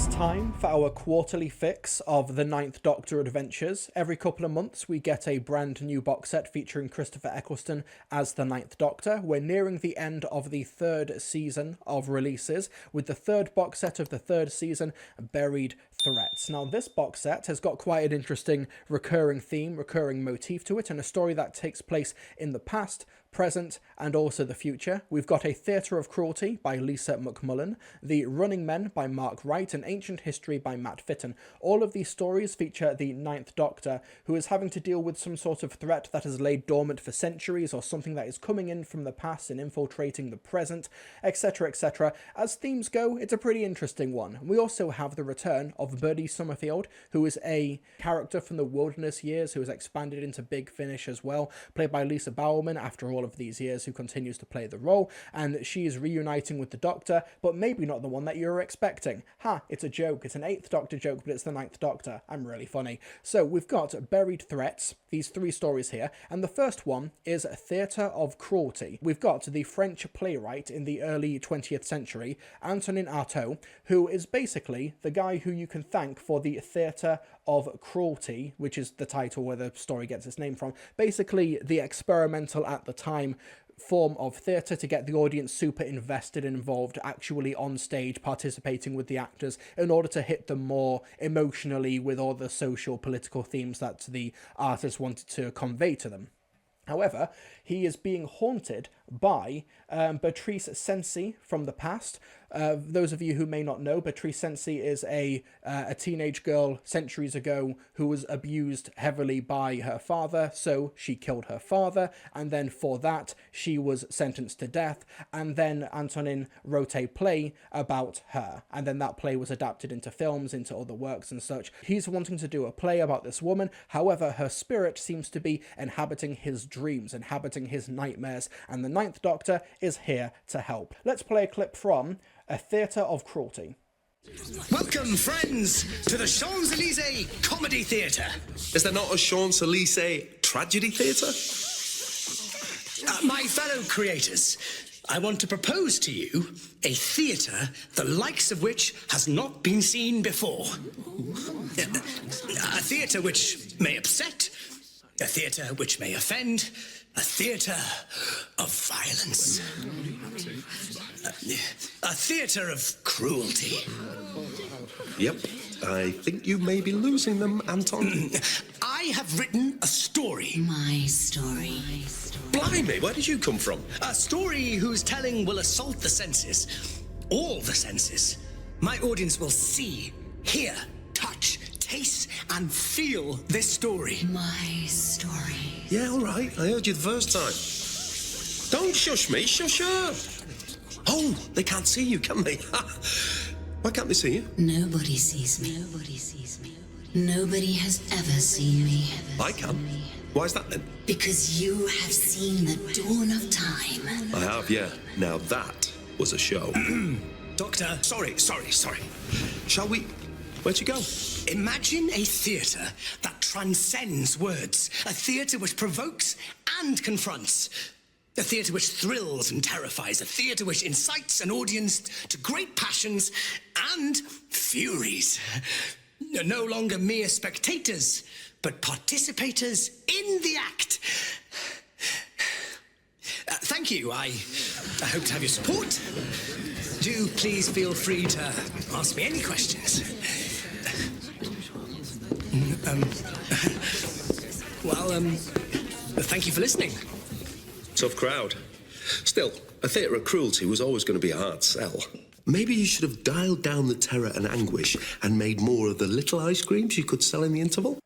It's time for our quarterly fix of the Ninth Doctor adventures. Every couple of months we get a brand new box set featuring Christopher Eccleston as the Ninth Doctor. We're nearing the end of the third season of releases, with the third box set of the third season, Buried Threats. Now this box set has got quite an interesting recurring theme, recurring motif to it, and a story that takes place in the past, present, and also the future. We've got A Theatre of Cruelty by Lisa McMullen, The Running Men by Mark Wright, and Ancient History by Matt Fitton. All of these stories feature the Ninth Doctor, who is having to deal with some sort of threat that has laid dormant for centuries, or something that is coming in from the past and infiltrating the present, etc, etc. As themes go, it's a pretty interesting one. We also have the return of Birdie Summerfield, who is a character from the Wilderness Years, who has expanded into Big Finish as well, played by Lisa Bowerman after all of these years, who continues to play the role, and she is reuniting with the Doctor, but maybe not the one that you were expecting. It's a joke. It's an 8th Doctor joke, but it's the Ninth Doctor. I'm really funny. So we've got Buried Threats, these three stories here, and the first one is Theatre of Cruelty. We've got the French playwright in the early 20th century, Antonin Artaud, who is basically the guy who you can thank for the Theatre of Cruelty, which is the title where the story gets its name from. Basically the experimental at the time form of theatre to get the audience super invested and involved, actually on stage participating with the actors in order to hit them more emotionally with all the social political themes that the artist wanted to convey to them. However, he is being haunted by Beatrice Cenci from the past. Those of you who may not know, Beatrice Cenci is a teenage girl centuries ago who was abused heavily by her father, so she killed her father, and then for that she was sentenced to death, and then Antonin wrote a play about her, and then that play was adapted into films, into other works and such. He's wanting to do a play about this woman, however her spirit seems to be inhabiting his dreams, inhabiting his nightmares, and the Ninth Doctor is here to help. Let's play a clip from A Theatre of Cruelty. Welcome, friends, to the Champs-Élysées Comedy Theatre. Is there not a Champs-Élysées Tragedy Theatre? My fellow creators, I want to propose to you a theatre the likes of which has not been seen before. A theatre which may upset, a theatre which may offend, a theatre of violence. A theatre of cruelty. Yep, I think you may be losing them, Anton. I have written a story. My story. Blimey, where did you come from? A story whose telling will assault the senses. All the senses. My audience will see, hear, touch, taste, and feel this story. My story. Yeah, all right, I heard you the first time. Don't shush me, shush her. Oh, they can't see you, can they? Why can't they see you? Nobody sees me. Nobody sees me. Nobody has ever seen me. I can. Why is that then? Because you have seen the dawn of time. I have, yeah. Now that was a show. Doctor, sorry. Shall we? Where'd you go? Imagine a theatre that transcends words. A theatre which provokes and confronts. A theatre which thrills and terrifies. A theatre which incites an audience to great passions and furies. No longer mere spectators, but participators in the act. Thank you. I hope to have your support. Do please feel free to ask me any questions. Thank you for listening. Tough crowd. Still, a theatre of cruelty was always going to be a hard sell. Maybe you should have dialed down the terror and anguish and made more of the little ice creams you could sell in the interval.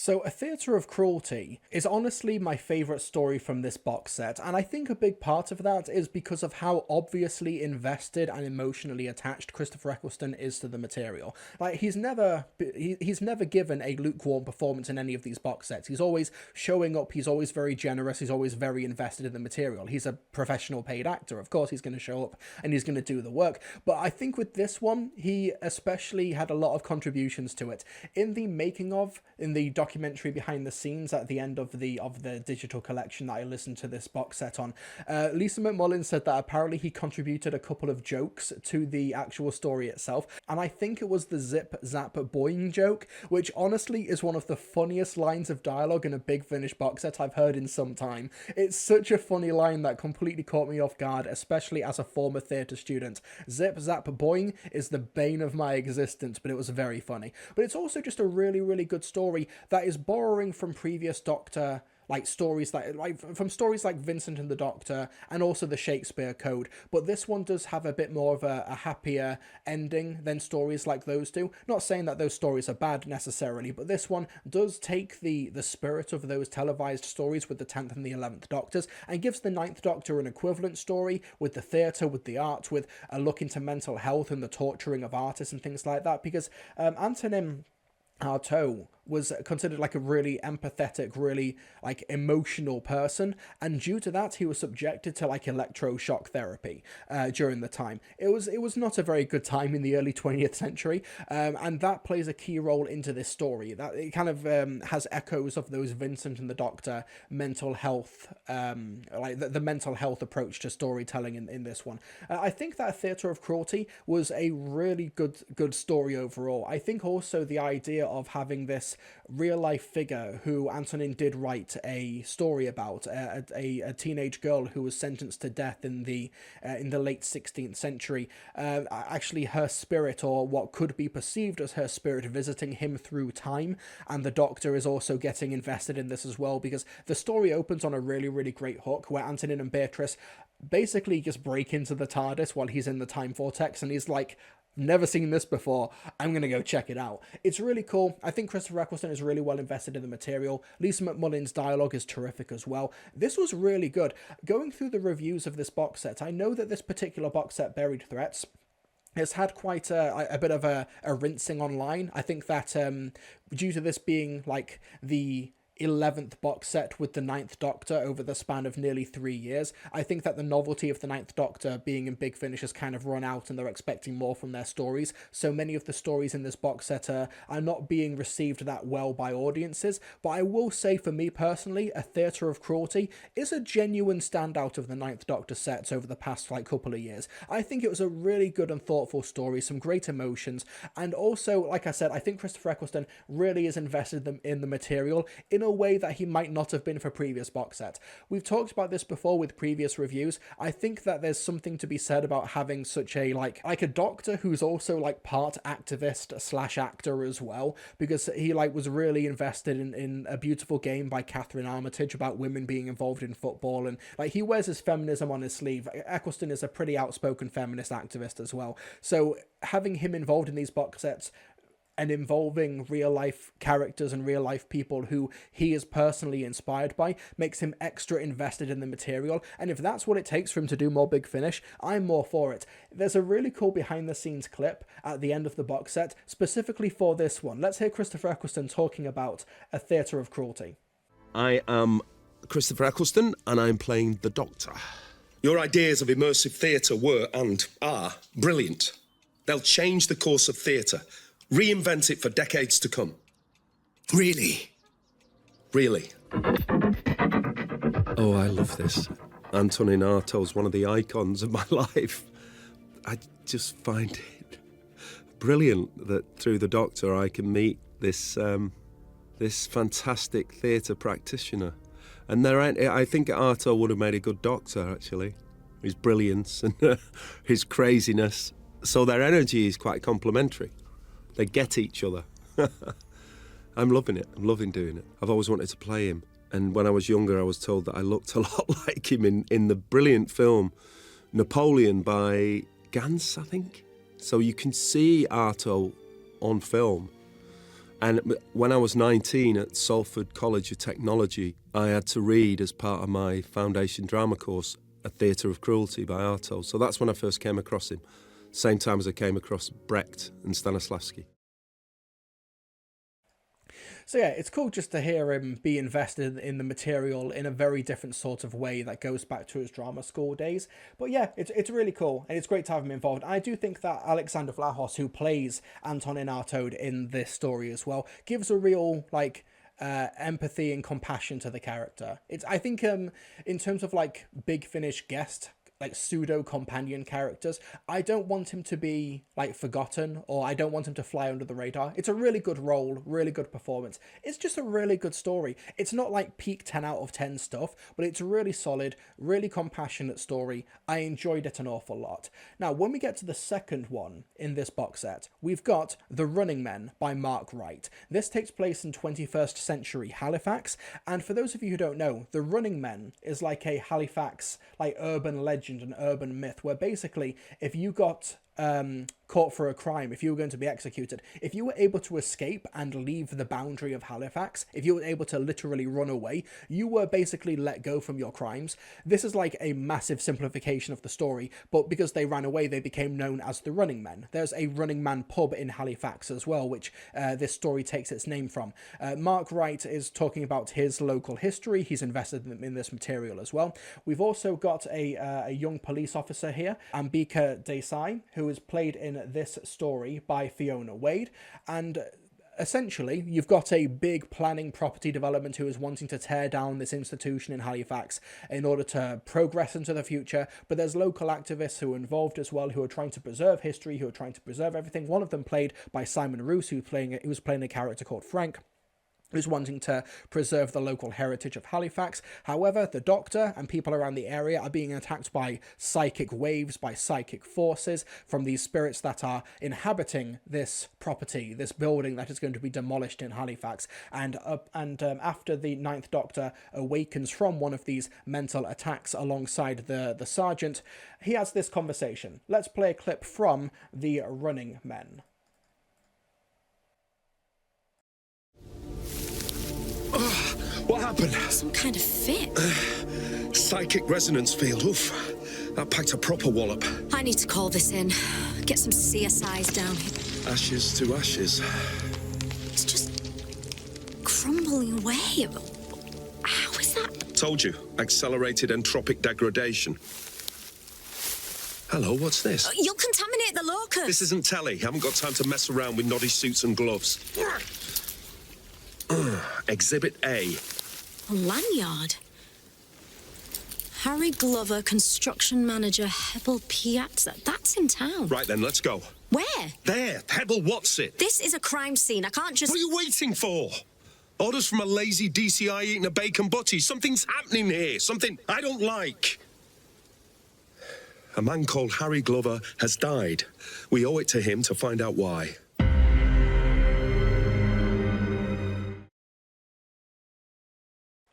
So A Theatre of Cruelty is honestly my favourite story from this box set, and I think a big part of that is because of how obviously invested and emotionally attached Christopher Eccleston is to the material. Like, he's never given a lukewarm performance in any of these box sets. He's always showing up, he's always very generous, he's always very invested in the material. He's a professional paid actor, of course he's going to show up and he's going to do the work, but I think with this one, he especially had a lot of contributions to it. In the making of, in the documentary documentary behind the scenes at the end of the digital collection that I listened to this box set on, Lisa McMullen said that apparently he contributed a couple of jokes to the actual story itself, and I think it was the zip zap boing joke, which honestly is one of the funniest lines of dialogue in a Big Finish box set I've heard in some time. It's such a funny line that completely caught me off guard, especially as a former theatre student. Zip zap boing is the bane of my existence, but it was very funny. But it's also just a really, really good story that is borrowing from previous Doctor stories from stories like Vincent and the Doctor and also the Shakespeare Code, but this one does have a bit more of a happier ending than stories like those do. Not saying that those stories are bad necessarily, but this one does take the spirit of those televised stories with the 10th and the 11th Doctors and gives the 9th Doctor an equivalent story with the theatre, with the art, with a look into mental health and the torturing of artists and things like that, because Antonin Artaud was considered like a really empathetic, really like emotional person, and due to that he was subjected to like electroshock therapy during the time. It was not a very good time in the early 20th century, and that plays a key role into this story. That it kind of has echoes of those Vincent and the Doctor mental health, like the mental health approach to storytelling in this one. I think that Theatre of Cruelty was a really good story overall. I think also the idea of having this real life figure who Antonin did write a story about, a teenage girl who was sentenced to death in the late 16th century, actually her spirit, or what could be perceived as her spirit, visiting him through time, and the Doctor is also getting invested in this as well, because the story opens on a really, really great hook where Antonin and Beatrice basically just break into the TARDIS while he's in the time vortex, and he's like, never seen this before, I'm gonna go check it out. It's really cool. I think Christopher Eccleston is really well invested in the material. Lisa McMullen's dialogue is terrific as well. This was really good. Going through the reviews of this box set, I know that this particular box set, Buried Threats, has had quite a bit of a rinsing online. I think that due to this being like the 11th box set with the 9th Doctor over the span of nearly 3 years, I think that the novelty of the 9th Doctor being in Big Finish has kind of run out, and they're expecting more from their stories. So many of the stories in this box set are not being received that well by audiences. But I will say, for me personally, A Theatre of Cruelty is a genuine standout of the 9th Doctor sets over the past couple of years. I think it was a really good and thoughtful story, some great emotions, and also, like I said, I think Christopher Eccleston really is invested in the material in a way that he might not have been for previous box sets. We've talked about this before with previous reviews. I think that there's something to be said about having such a like a Doctor who's also like part activist / actor as well, because he was really invested in A Beautiful Game by Catherine Armitage about women being involved in football, and he wears his feminism on his sleeve. Eccleston is a pretty outspoken feminist activist as well, so having him involved in these box sets and involving real life characters and real life people who he is personally inspired by makes him extra invested in the material. And if that's what it takes for him to do more Big Finish, I'm more for it. There's a really cool behind the scenes clip at the end of the box set specifically for this one. Let's hear Christopher Eccleston talking about A Theatre of Cruelty. I am Christopher Eccleston, and I'm playing the Doctor. Your ideas of immersive theatre were, and are, brilliant. They'll change the course of theatre, reinvent it for decades to come. Really? Really. Oh, I love this. Antonin Artaud's one of the icons of my life. I just find it brilliant that through the Doctor I can meet this fantastic theatre practitioner. And I think Artaud would have made a good Doctor, actually. His brilliance and his craziness. So their energy is quite complementary. They get each other. I'm loving it. I'm loving doing it. I've always wanted to play him. And when I was younger, I was told that I looked a lot like him in the brilliant film Napoleon by Gans, I think. So you can see Artaud on film. And when I was 19 at Salford College of Technology, I had to read, as part of my foundation drama course, A Theatre of Cruelty by Artaud. So that's when I first came across him. Same time as I came across Brecht and Stanislavski. So yeah, it's cool just to hear him be invested in the material in a very different sort of way that goes back to his drama school days. But yeah, it's really cool, and it's great to have him involved. I do think that Alexander Vlahos, who plays Antonin Artaud in this story as well, gives a real empathy and compassion to the character. I think in terms of like Big Finish guest, like pseudo companion characters, I don't want him to be like forgotten, or I don't want him to fly under the radar. It's a really good role, really good performance. It's just a really good story. It's not like peak 10 out of 10 stuff, but it's really solid, really compassionate story. I enjoyed it an awful lot. Now, when we get to the second one in this box set, we've got The Running Men by Mark Wright. This takes place in 21st century Halifax, and for those of you who don't know, The Running Men is like a Halifax like urban legend, an urban myth, where basically if you got caught for a crime, if you were going to be executed, if you were able to escape and leave the boundary of Halifax, if you were able to literally run away, you were basically let go from your crimes. This is like a massive simplification of the story, but because they ran away, they became known as the Running Men. There's a Running Man pub in Halifax as well, which this story takes its name from. Mark Wright is talking about his local history. He's invested in this material as well. We've also got a young police officer here, Ambika Desai, who is played in this story by Fiona Wade, and essentially you've got a big planning property development who is wanting to tear down this institution in Halifax in order to progress into the future, but there's local activists who are involved as well, who are trying to preserve history, who are trying to preserve everything. One of them played by Simon Roos, who was playing a character called Frank, who's wanting to preserve the local heritage of Halifax. However, the Doctor and people around the area are being attacked by psychic waves, by psychic forces from these spirits that are inhabiting this property, this building that is going to be demolished in Halifax. And after the Ninth Doctor awakens from one of these mental attacks alongside the Sergeant, he has this conversation. Let's play a clip from The Running Men. What happened? Some kind of fit. Psychic resonance field. Oof. That packed a proper wallop. I need to call this in. Get some CSIs down here. Ashes to ashes. It's just crumbling away. How is that? Told you. Accelerated entropic degradation. Hello, what's this? You'll contaminate the locus. This isn't telly. Haven't got time to mess around with noddy suits and gloves. Exhibit A. A lanyard. Harry Glover, construction manager, Hebel Piazza. That's in town. Right then, let's go. Where? There, Pebble What's-It. This is a crime scene. I can't just... What are you waiting for? Orders from a lazy DCI eating a bacon butty. Something's happening here. Something I don't like. A man called Harry Glover has died. We owe it to him to find out why.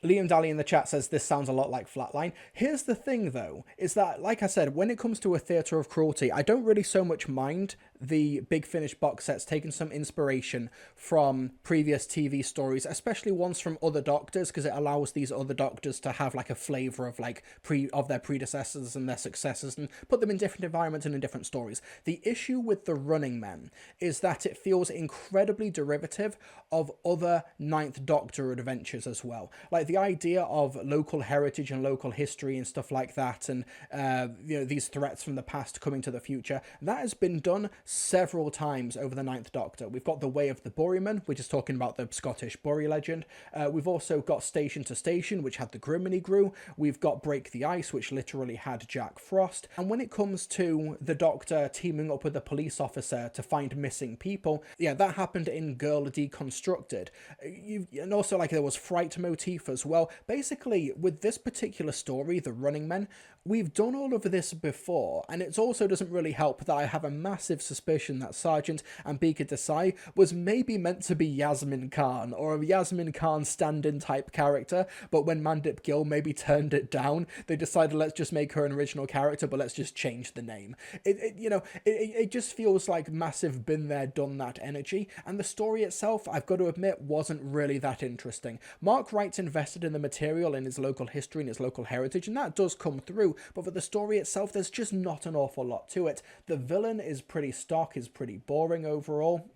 Liam Daly in the chat says this sounds a lot like Flatline. Here's the thing, though, is that, like I said, when it comes to A Theatre of Cruelty, I don't really so much mind the Big Finish box sets taking some inspiration from previous TV stories, especially ones from other Doctors, because it allows these other Doctors to have like a flavour of like of their predecessors and their successors, and put them in different environments and in different stories. The issue with The Running Men is that it feels incredibly derivative of other Ninth Doctor adventures as well. Like the idea of local heritage and local history and stuff like that, and these threats from the past coming to the future, that has been done several times over the Ninth Doctor. We've got The Way of the Buryman, which is talking about the Scottish Bury legend. We've also got Station to Station, which had the Griminy Grew. We've got Break the Ice, which literally had Jack Frost. And when it comes to the Doctor teaming up with a police officer to find missing people, yeah, that happened in Girl Deconstructed. And also, like, there was Fright motif as well. Basically, with this particular story, The Running Men, we've done all of this before, and it also doesn't really help that I have a massive suspicion that Sergeant Ambika Desai was maybe meant to be Yasmin Khan, or a Yasmin Khan stand-in type character, but when Mandip Gill maybe turned it down, they decided let's just make her an original character, but let's just change the name. It just feels like massive been there, done that energy, and the story itself, I've got to admit, wasn't really that interesting. Mark Wright's invested in the material, in his local history and his local heritage, and that does come through, but for the story itself, there's just not an awful lot to it. The villain is pretty stock, is pretty boring overall.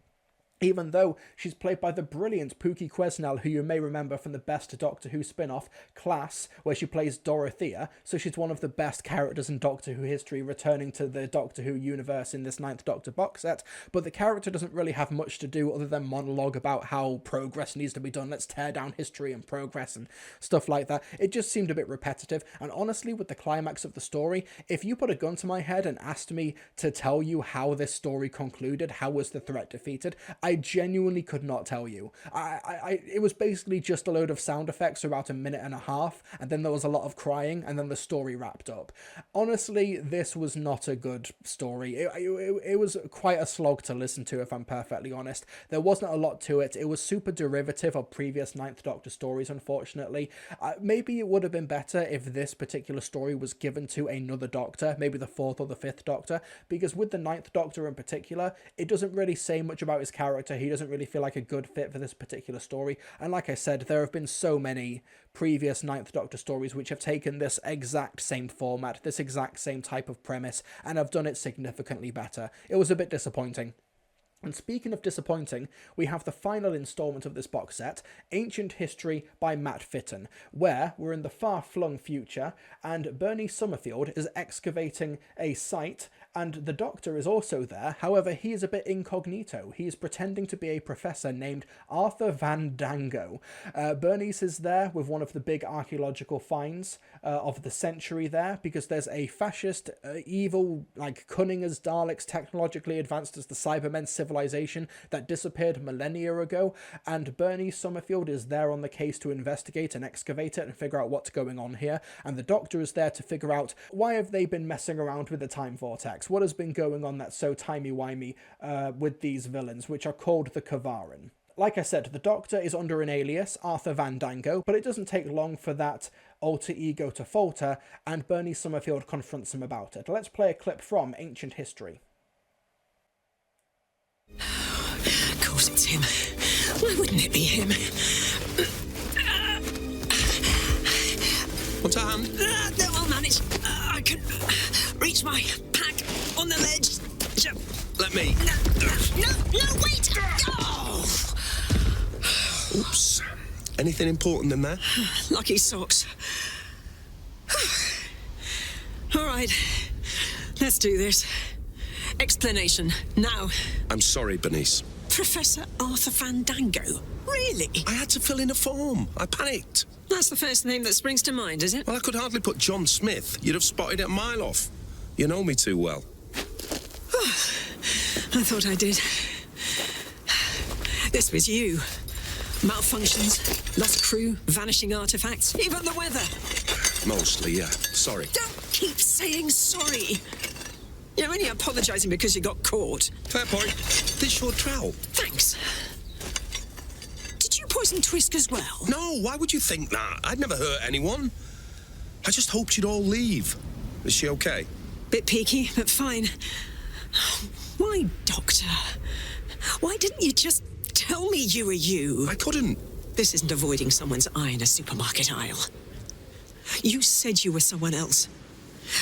even though she's played by the brilliant Pookie Quesnel, who you may remember from the best Doctor Who spin-off, Class, where she plays Dorothea, so she's one of the best characters in Doctor Who history, returning to the Doctor Who universe in this Ninth Doctor box set, but the character doesn't really have much to do other than monologue about how progress needs to be done, let's tear down history and progress and stuff like that. It just seemed a bit repetitive, and honestly, with the climax of the story, if you put a gun to my head and asked me to tell you how this story concluded, how was the threat defeated, I genuinely could not tell you. It was basically just a load of sound effects for about a minute and a half, and then there was a lot of crying, and then the story wrapped up. Honestly, this was not a good story. It was quite a slog to listen to, if I'm perfectly honest. There wasn't a lot to it. It was super derivative of previous Ninth Doctor stories, unfortunately. Maybe it would have been better if this particular story was given to another Doctor, maybe the 4th or the 5th Doctor, because with the Ninth Doctor in particular, it doesn't really say much about his character. He doesn't really feel like a good fit for this particular story, and like I said, there have been so many previous Ninth Doctor stories which have taken this exact same format, this exact same type of premise, and have done it significantly better. It was a bit disappointing. And speaking of disappointing, we have the final instalment of this box set, Ancient History by Matt Fitton, where we're in the far-flung future, and Bernie Summerfield is excavating a site, and the Doctor is also there. However, he is a bit incognito. He is pretending to be a professor named Arthur Van Dango. Bernice is there with one of the big archaeological finds of the century there, because there's a fascist, evil, like cunning as Daleks, technologically advanced as the Cybermen civilization that disappeared millennia ago, and Bernie Summerfield is there on the case to investigate and excavate it and figure out what's going on here, and the Doctor is there to figure out why have they been messing around with the time vortex, what has been going on that's so timey-wimey with these villains, which are called the Kavarin. Like I said, the Doctor is under an alias, Arthur Van Dango, but it doesn't take long for that alter ego to falter, and Bernie Summerfield confronts him about it. Let's play a clip from Ancient History. Of course it's him. Why wouldn't it be him? What's a hand? No, I'll manage. I can reach my pack on the ledge. Let me. No, wait! Oh! Oops. Anything important in there? Lucky socks. All right, let's do this. Explanation, now. I'm sorry, Bernice. Professor Arthur Van Dango? Really? I had to fill in a form. I panicked. That's the first name that springs to mind, is it? Well, I could hardly put John Smith. You'd have spotted it a mile off. You know me too well. I thought I did. This was you. Malfunctions, lost crew, vanishing artifacts, even the weather. Mostly, yeah. Sorry. Don't keep saying sorry. You're only apologising because you got caught. Fair point. This your trowel? Thanks. Did you poison Twisk as well? No, why would you think that? I'd never hurt anyone. I just hoped you'd all leave. Is she okay? Bit peaky, but fine. Why, Doctor? Why didn't you just tell me you were you? I couldn't. This isn't avoiding someone's eye in a supermarket aisle. You said you were someone else.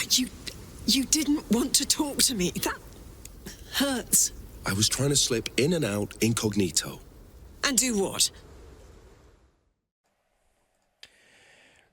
You didn't want to talk to me. That hurts. I was trying to slip in and out incognito. And do what?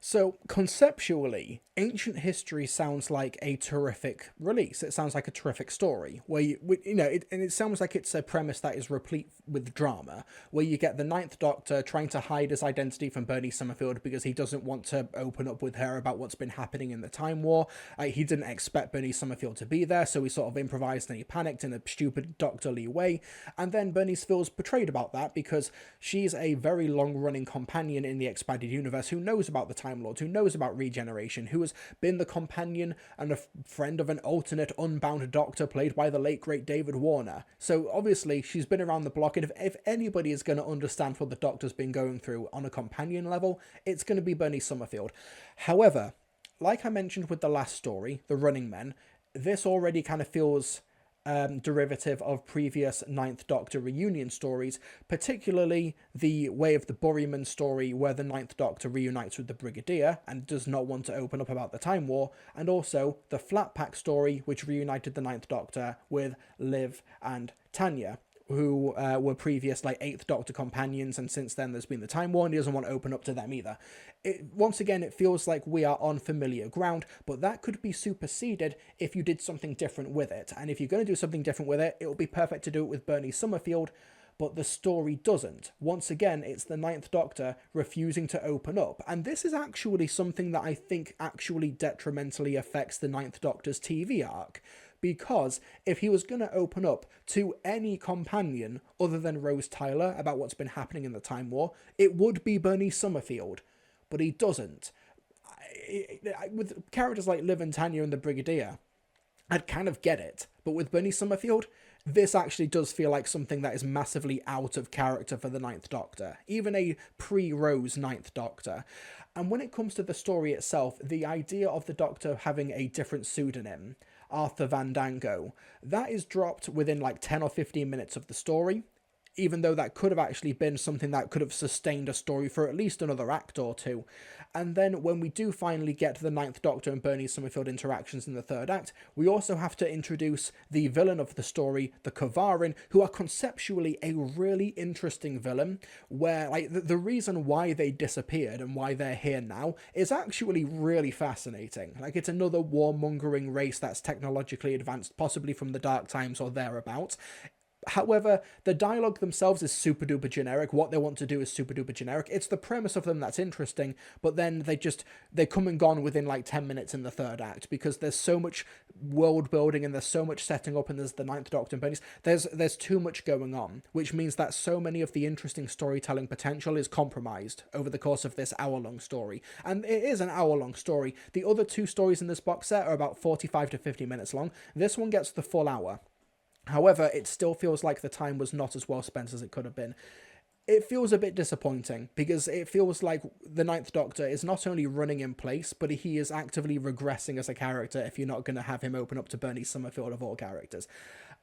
So, conceptually, Ancient History sounds like a terrific release. It sounds like a terrific story, where it sounds like it's a premise that is replete with drama, where you get the Ninth Doctor trying to hide his identity from Bernie Summerfield because he doesn't want to open up with her about what's been happening in the Time War. He didn't expect Bernie Summerfield to be there, so he sort of improvised and he panicked in a stupid doctorly way, and then Bernice feels betrayed about that because she's a very long-running companion in the expanded universe who knows about the Time Lords, who knows about regeneration, who has been the companion and a friend of an alternate unbound Doctor played by the late great David Warner. So obviously she's been around the block, and if anybody is going to understand what the Doctor's been going through on a companion level, it's going to be Bernie Summerfield. However, like I mentioned with the last story, The Running Men, this already kind of feels derivative of previous Ninth Doctor reunion stories, particularly the Way of the Buryman story where the Ninth Doctor reunites with the Brigadier and does not want to open up about the Time War, and also the Flat Pack story which reunited the Ninth Doctor with Liv and Tanya, who were previous like Eighth Doctor companions, and since then there's been the Time War, and he doesn't want to open up to them either. Once again, it feels like we are on familiar ground, but that could be superseded if you did something different with it. And if you're going to do something different with it, it will be perfect to do it with Bernie Summerfield, but the story doesn't. Once again, it's the Ninth Doctor refusing to open up. And this is actually something that I think actually detrimentally affects the Ninth Doctor's TV arc. Because if he was going to open up to any companion other than Rose Tyler about what's been happening in the Time War, it would be Bernie Summerfield. But he doesn't. With characters like Liv and Tanya and the Brigadier, I'd kind of get it. But with Bernie Summerfield, this actually does feel like something that is massively out of character for the Ninth Doctor, even a pre-Rose Ninth Doctor. And when it comes to the story itself, the idea of the Doctor having a different pseudonym, Arthur Vandango, that is dropped within like 10 or 15 minutes of the story, even though that could have actually been something that could have sustained a story for at least another act or two. And then when we do finally get to the Ninth Doctor and Bernie Summerfield interactions in the third act, we also have to introduce the villain of the story, the Kavarin, who are conceptually a really interesting villain, where like the reason why they disappeared and why they're here now is actually really fascinating. Like, it's another warmongering race that's technologically advanced, possibly from the Dark Times or thereabouts. However, the dialogue themselves is super duper generic. What they want to do is super duper generic. It's the premise of them that's interesting, but then they come and gone within like 10 minutes in the third act, because there's so much world building and there's so much setting up, and there's the Ninth Doctor and Bernie's. There's too much going on, which means that so many of the interesting storytelling potential is compromised over the course of this hour-long story. And it is an hour-long story. The other two stories in this box set are about 45 to 50 minutes long. This one gets the full hour. However, it still feels like the time was not as well spent as it could have been. It feels a bit disappointing, because it feels like the Ninth Doctor is not only running in place, but he is actively regressing as a character if you're not going to have him open up to Bernie Summerfield of all characters.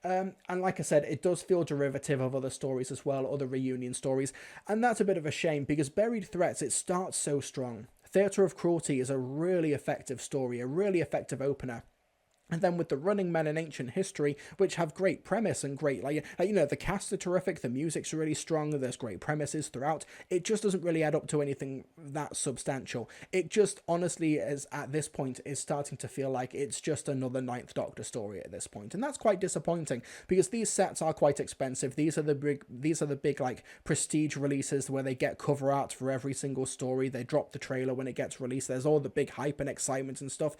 And like I said, it does feel derivative of other stories as well, other reunion stories, and that's a bit of a shame, because Buried Threats, it starts so strong. Theatre of Cruelty is a really effective story, a really effective opener. And then with the Running Men in Ancient History, which have great premise and great, the cast are terrific, the music's really strong, there's great premises throughout, it just doesn't really add up to anything that substantial. It just, honestly, at this point, is starting to feel like it's just another Ninth Doctor story at this point. And that's quite disappointing, because these sets are quite expensive. These are the big, like, prestige releases where they get cover art for every single story, they drop the trailer when it gets released, there's all the big hype and excitement and stuff.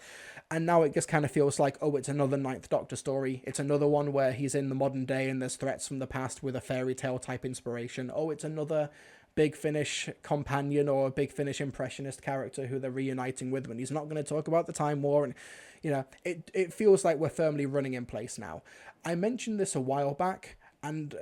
And now it just kind of feels like, oh, it's another Ninth Doctor story. It's another one where he's in the modern day and there's threats from the past with a fairy tale type inspiration. Oh, it's another Big Finish companion or a Big Finish impressionist character who they're reuniting with when he's not going to talk about the Time War. And, it feels like we're firmly running in place now. I mentioned this a while back, and,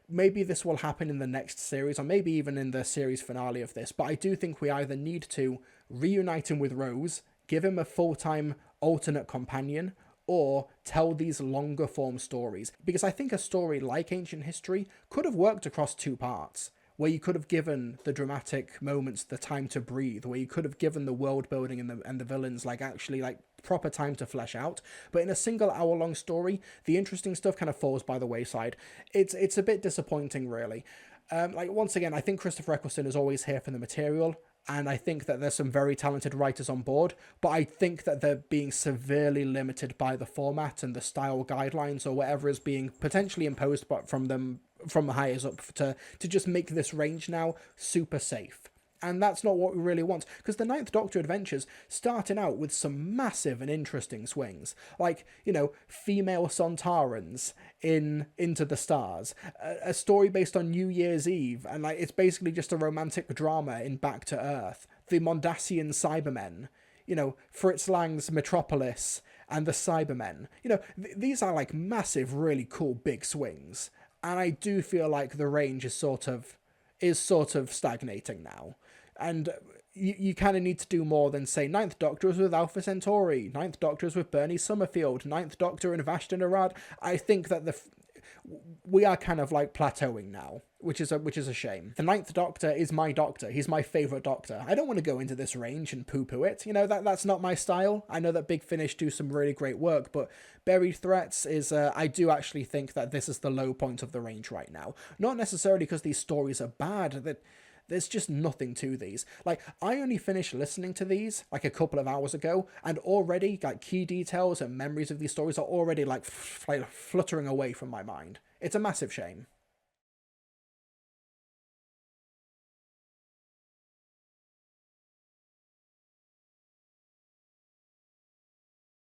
maybe this will happen in the next series, or maybe even in the series finale of this, but I do think we either need to reunite him with Rose, give him a full-time alternate companion, or tell these longer form stories. Because I think a story like Ancient History could have worked across two parts, where you could have given the dramatic moments the time to breathe, where you could have given the world building and the villains actually proper time to flesh out. But in a single hour long story, the interesting stuff kind of falls by the wayside. It's a bit disappointing, really. Once again, I think Christopher Eccleston is always here for the material, and I think that there's some very talented writers on board, but I think that they're being severely limited by the format and the style guidelines or whatever is being potentially imposed from the highest up to just make this range now super safe. And that's not what we really want, because the Ninth Doctor adventures starting out with some massive and interesting swings, female Sontarans in Into the Stars, a story based on New Year's Eve, and it's basically just a romantic drama in Back to Earth, the Mondasian Cybermen, Fritz Lang's Metropolis and the Cybermen. These are massive, really cool big swings, and I do feel like the range is sort of stagnating now. And you kind of need to do more than say Ninth Doctor is with Alpha Centauri, Ninth Doctor is with Bernie Summerfield, Ninth Doctor and Vashta Narad. I think that we are kind of like plateauing now, which is a shame. The Ninth Doctor is my Doctor. He's my favourite Doctor. I don't want to go into this range and poo-poo it. You know, that's not my style. I know that Big Finish do some really great work, but Buried Threats is, I do actually think that this is the low point of the range right now. Not necessarily because these stories are bad, that there's just nothing to these. Like, I only finished listening to these like a couple of hours ago, and already like key details and memories of these stories are already like fluttering away from my mind. It's a massive shame.